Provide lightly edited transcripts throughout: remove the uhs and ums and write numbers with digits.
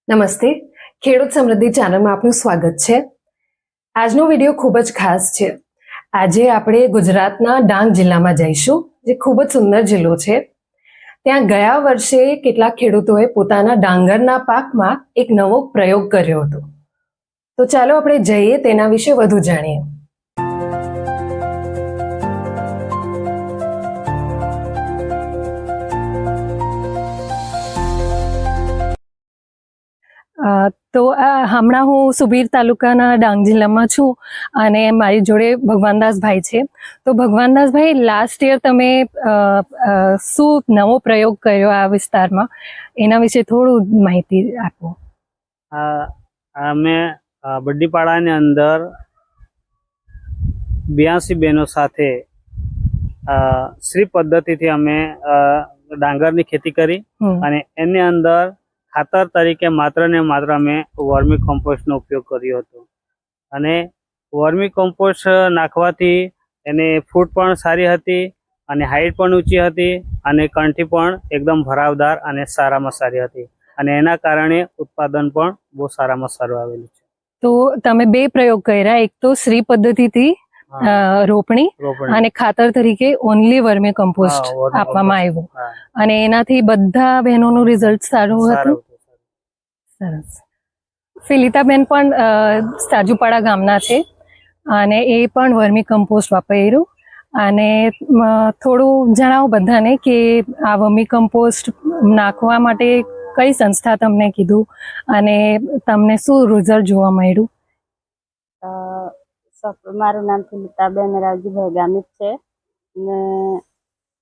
નમસ્તે, ખેડૂત સમૃદ્ધિ ચેનલમાં આપનું સ્વાગત છે। આજનો વિડીયો ખૂબ જ ખાસ છે। આજે આપણે ગુજરાતના ડાંગ જિલ્લામાં જઈશું, જે ખૂબ જ સુંદર જિલ્લો છે। ત્યાં ગયા વર્ષે કેટલાક ખેડૂતોએ પોતાના ડાંગરના પાકમાં એક નવો પ્રયોગ કર્યો હતો। તો ચાલો આપણે જઈએ તેના વિશે વધુ જાણીએ। તો હમણાં હું સુબીર તાલુકાના ડાંગ જિલ્લામાં છું અને મારી જોડે ભગવાનદાસભાઈ છે। તો ભગવાનદાસભાઈ, લાસ્ટ યર તમે શું નવો પ્રયોગ કર્યો આ વિસ્તારમાં, એના વિશે થોડું માહિતી આપો। અમે બડ્ડીપાડાની અંદર 82 બહેનો સાથે શ્રી પદ્ધતિથી અમે ડાંગરની ખેતી કરી અને એની અંદર ખાતર તરીકે માત્ર ને માત્ર અમે વર્મી કમ્પોસ્ટનો ઉપયોગ કર્યો હતો। અને વર્મી કમ્પોસ્ટ નાખવાથી એની ફૂટ પણ સારી હતી અને હાઈટ પણ ઊંચી હતી અને કંઠી પણ એકદમ ભરાવદાર અને સારામાં સારી હતી અને એના કારણે ઉત્પાદન પણ બહુ સારામાં સારું આવેલું છે। તો તમે બે પ્રયોગ કર્યા, એક તો શ્રી પદ્ધતિથી રોપણી અને ખાતર તરીકે ઓનલી વર્મી કમ્પોસ્ટ આપવામાં આવ્યું અને એનાથી બધા બહેનોનું રિઝલ્ટ સારું હતું। સરસ। ફિલિતાબેન પણ સાજુપાડા ગામના છે અને એ પણ વર્મી કમ્પોસ્ટ વાપર્યું। અને થોડું જણાવો બધાને કે આ વર્મી કમ્પોસ્ટ નાખવા માટે કઈ સંસ્થા તમને કીધું અને તમને શું રિઝલ્ટ જોવા મળ્યું? મારું નામ ફિલિતાબેન રાવજીભાઈ ગામિત છે ને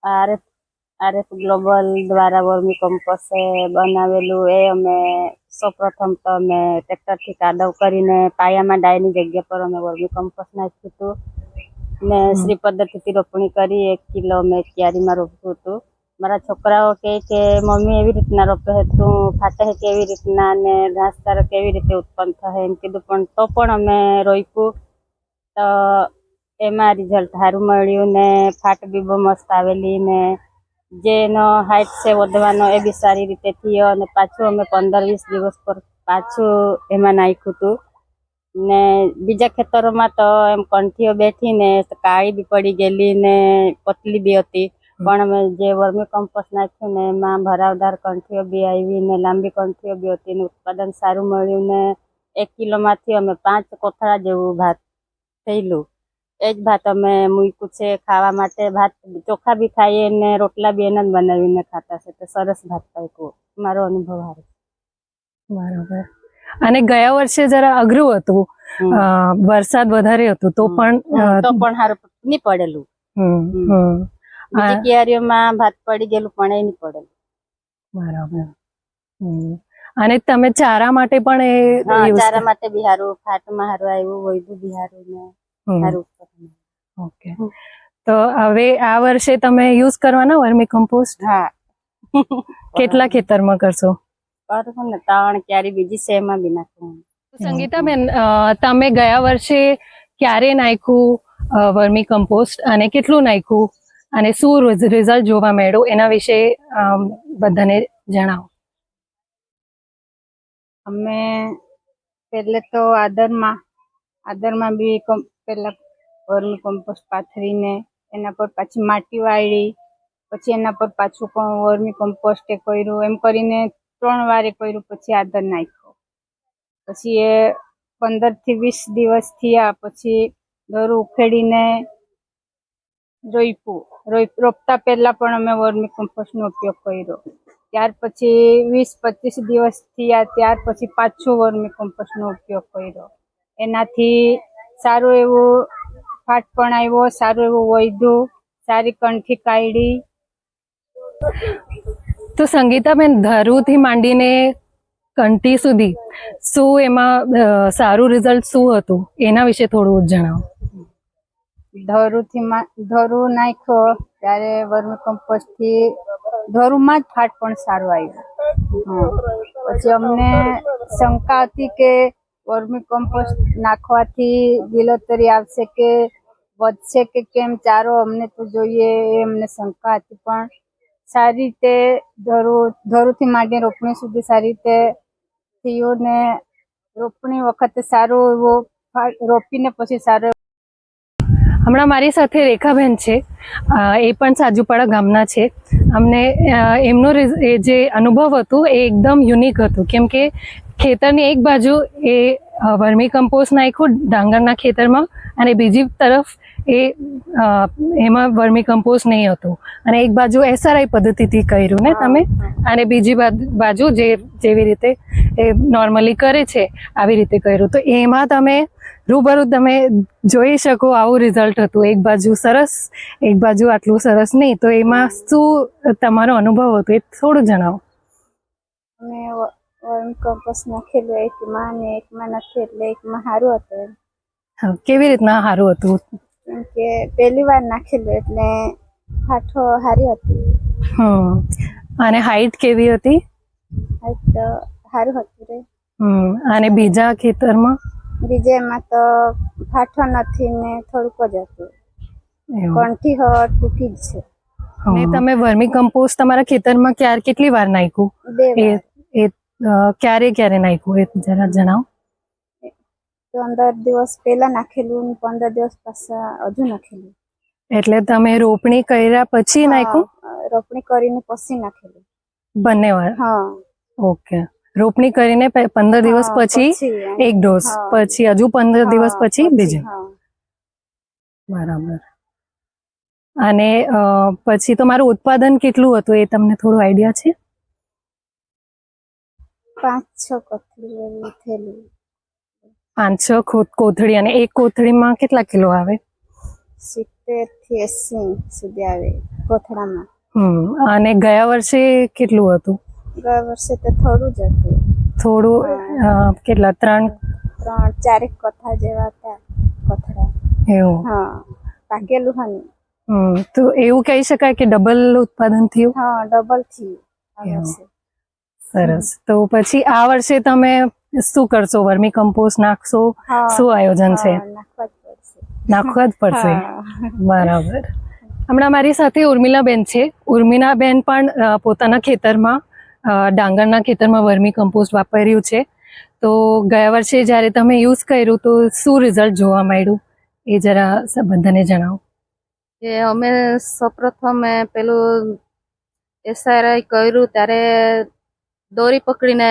આરએફ ગ્લોબલ દ્વારા વર્મી કમ્પોસ્ટ બનાવેલું એ અમે સૌપ્રથમ તો અમે ટ્રેક્ટરથી કાદવ કરીને પાયામાં ડાયની જગ્યા પર અમે વર્મી કમ્પોસ્ટ નાખ્યું હતું ને શ્રી પદ્ધતિથી રોપણી કરી 1 કિલો અમે ક્યારીમાં રોપ્યું હતું। મારા છોકરાઓ કહે કે મમ્મી એવી રીતના રોપે છે, તું ફાટે છે કેવી રીતના ને ઘાસચારો કેવી રીતે ઉત્પન્ન થાય એમ કીધું, પણ તો પણ અમે રોપ્યું તો એમાં રિઝલ્ટ સારું મળ્યું ને ફાટ બી બહુ મસ્ત આવેલી ને જેનો હાઈટ છે વધવાનો એ બી સારી રીતે થયો અને પાછું અમે 15-20 દિવસ પર પાછું એમાં નાખ્યું હતું ને બીજા ખેતરોમાં તો એમ કંઠીઓ બેઠી ને કાળી બી પડી ગયેલી ને પતલી બી હતી, પણ અમે જે વર્મી કમ્પોસ્ટ નાખ્યું ને એમાં ભરાવદાર કંઠીઓ બી આવી ને લાંબી કંઠીઓ બી હતી ને ઉત્પાદન સારું મળ્યું ને 1 કિલોમાંથી અમે 5 કોથળા જેવું ભાત થયેલું। એ જ ભાત અમે મૂક્યું છે ખાવા માટે। ભાત ચોખા બી ખાઈએ ને રોટલા બી એના જ બનાવીને ખાતા છે, તો સરસ ભાત પાક્યું, મારો અનુભવ સારો। બરાબર। અને ગયા વર્ષે જરા અઘરું હતું, વરસાદ વધારે હતો તો પણ સારું નહીં પડેલું। બીજી ક્યારીઓમાં ભાત પડી ગયેલું પણ એ નહીં પડેલું। બરાબર। અને તમે ચારા માટે પણ ચારા માટે બી સારું, ફાટમાં સારું આવ્યું, વૈધું બી સારું ને સારું। ઓકે, તો હવે આ વર્ષે તમે યુઝ કરવાના વર્મી કમ્પોસ્ટ? હા। કેટલા ખેતરમાં કરશો? 3 ક્યારી બીજી છે એમાં બી નાખવાનું। સંગીતાબેન, તમે ગયા વર્ષે ક્યારે નાખ્યું વર્મી કમ્પોસ્ટ અને કેટલું નાખ્યું અને શું રિઝલ્ટ જોવા મળ્યું એના વિશે બધાને જણાવો। અમે પહેલે તો આદરમાં બી પહેલા વર્મી કમ્પોસ્ટ પાથરીને એના પર પાછી માટી વાળી, પછી એના પર પાછું વર્મી કમ્પોસ્ટ કર્યું, એમ કરીને 3 વાર કર્યું, પછી આદર નાખ્યો। પછી એ 15 થી 20 દિવસ થયા પછી દોરું ઉખેડીને રોપતા પહેલા પણ અમે વર્મી કમ્પોસ્ટનો ઉપયોગ કર્યો। ત્યાર પછી 20-25 દિવસ થયા ત્યાર પછી પાછું વર્મી કમ્પોસ્ટનો ઉપયોગ કર્યો। એનાથી સારું એવું ફાટ પણ આવ્યો, સારું એવું વધ્યું, સારી કંઠી કાઢી। તો સંગીતાબેન, ધરુથી માંડીને કંઠી સુધી શું એમાં સારું રિઝલ્ટ શું હતું એના વિશે થોડું જણાવો। ધરું નાખ્યો ત્યારે વર્મી કમ્પોસ્ટથી ધરુમાં જ ફાટ પણ સારું આવ્યું। પછી અમને શંકા હતી કે વર્મી કમ્પોસ્ટ નાખવાથી લીલોતરી આવશે કે વધશે કે કેમ ચારો, અમને તો જોઈએ એ અમને શંકા હતી, પણ સારી રીતે ધરુથી માંડી રોપણી સુધી સારી રીતે થયું ને રોપણી વખતે સારો એવો રોપીને પછી સારો હમણાં મારી સાથે રેખાબેન છે, એ પણ સાજુપાડા ગામના છે. અમને એમનો એ જે અનુભવ હતું એ એકદમ યુનિક હતું, કેમ કે ખેતરની એક બાજુ એ વર્મી કમ્પોસ્ટ નાખ્યું ડાંગરના ખેતરમાં અને બીજી તરફ એમાં વર્મી કમ્પોસ્ટ નહીં હતું, અને એક બાજુ SRI પદ્ધતિથી કર્યું ને તમે, અને બીજી બાજુ જેવી રીતે એ નોર્મલી કરે છે આવી રીતે કર્યું. તો એમાં તમે રૂબરૂ તમે જોઈ શકો આવું રિઝલ્ટ હતું, એક બાજુ સરસ એક બાજુ આટલું સરસ નહીં. તો એમાં શું તમારો અનુભવ હતો એ થોડું જણાવો. અમે વર્મી કમ્પોસ્ટ નાખેલું એકમાં ને એકમાં નથી, એટલે એકમાં સારું હતું. હા, કેવી રીતના સારું હતું? કેમ કે પહેલી વાર નાખેલું એટલે હાથો સારી હતી. અને હાઈટ કેવી હતી? હાઈટ સારું હતું રે. અને બીજા ખેતરમાં? બીજામાં તો ફાટો નથી ને થોડુંક જ હતું, કંઠી ટૂંકી જ છે. ને તમે વર્મી કમ્પોસ્ટ તમારા ખેતરમાં કેટલી વાર નાખ્યું? 2 વાર. ક્યારે નાખ્યું એ જરા જણાવો. 15 દિવસ પહેલા નાખેલું ને 15 દિવસ પાછા હજુ નાખેલું. એટલે તમે રોપણી કર્યા પછી નાખ્યું? રોપણી કરીને પછી નાખેલું બંને વાર? હા. ઓકે. રોપણી કરીને 15 દિવસ પછી એક ડોઝ, પછી હજુ 15 દિવસ પછી બીજો. બરાબર. અને પછી તમારું ઉત્પાદન કેટલું હતું એ તમને થોડું આઈડિયા છે? 5-6 કોથળી થયેલું. 5-6 કોથળી. અને એક કોથળીમાં કેટલા કિલો આવે? 70 થી 80 સુધી આવે કોથળામાં. અને ગયા વર્ષે કેટલું હતું? ગયા વર્ષે તો થોડું જ હતું. થોડું કેટલા? 3-4 કોથળા જેવા હતા કોથળા. એવું? હા, પાકેલું હા. તો એવું કહી શકાય કે ડબલ ઉત્પાદન થયું? હા, ડબલ થયું. સરસ. તો પછી આ વર્ષે તમે શું કરશો? વર્મી કમ્પોસ્ટ નાખશો? શું આયોજન છે? નાખવા જ પડશે. બરાબર. હમણાં મારી સાથે ઉર્મિલાબેન છે. ઉર્મિલાબેન પણ પોતાના ખેતરમાં ડાંગરના ખેતરમાં વર્મી કમ્પોસ્ટ વાપર્યું છે. તો ગયા વર્ષે જ્યારે તમે યુઝ કર્યું તો શું રિઝલ્ટ જોવા મળ્યું એ જરા બધાને જણાવો. કે અમે સૌપ્રથમ પેલું SRI કર્યું ત્યારે દોરી પકડીને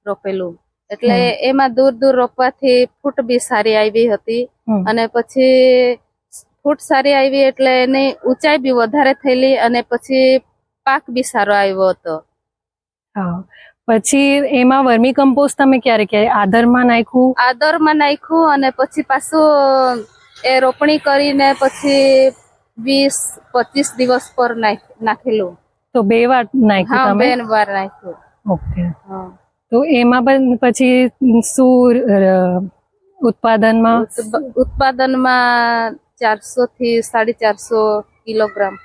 રોપેલું, એટલે એમાં દૂર રોપવાથી ફૂટ બી સારી આવી હતી. અને પછી ફૂટ સારી આવી એટલે એની ઊંચાઈ બી વધારે થયેલી, અને પછી પાક બી સારો આવ્યો હતો. હા. પછી એમાં વર્મી કમ્પોસ્ટ તમે ક્યારે આદરમાં નાખ્યું? આદરમાં નાખ્યું, અને પછી પાછું એ રોપણી કરીને પછી 20-25 દિવસ પર નાખેલું. તો 2 વાર નાખ્યું? હા, 2 વાર નાખ્યું. ઓકે. તો એમાં પણ પછી શું ઉત્પાદનમાં 400 થી 450 કિલોગ્રામ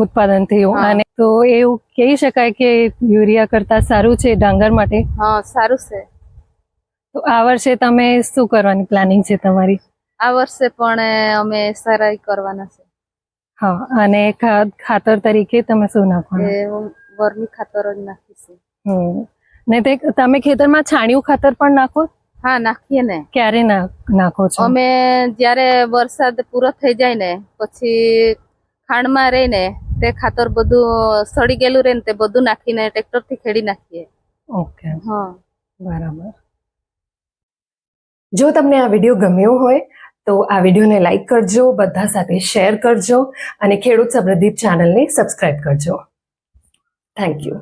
ઉત્પાદન થયું. અને તો એવું કહી શકાય કે યુરિયા કરતા સારું છે ડાંગર માટે? હા, સારું છે. તો આ વર્ષે તમે શું કરવાની પ્લાનિંગ છે તમારી? આ વર્ષે પણ અમે SRI કરવાના છે. હા. અને ખાતર તરીકે તમે શું નાખવાનું? વર્મી ખાતર જ નાખીશું. ને તમે ખેતરમાં છાણિયું ખાતર પણ નાખો? હા, નાખીએ ને. ક્યારે નાખો છો? અમે જ્યારે વરસાદ પૂરો થઈ જાય ને પછી ખાંડમાં રહીને તે ખાતર બધું સડી ગયેલું રહે ને તે બધું નાખીને ટ્રેક્ટરથી ખેડી નાખીએ. ઓકે. હા, બરાબર. જો તમને આ વિડીયો ગમ્યો હોય તો આ વિડીયોને લાઈક કરજો, બધા સાથે શેર કરજો, અને ખેડૂત સમૃદ્ધિ ચેનલને સબસ્ક્રાઇબ કરજો. Thank you.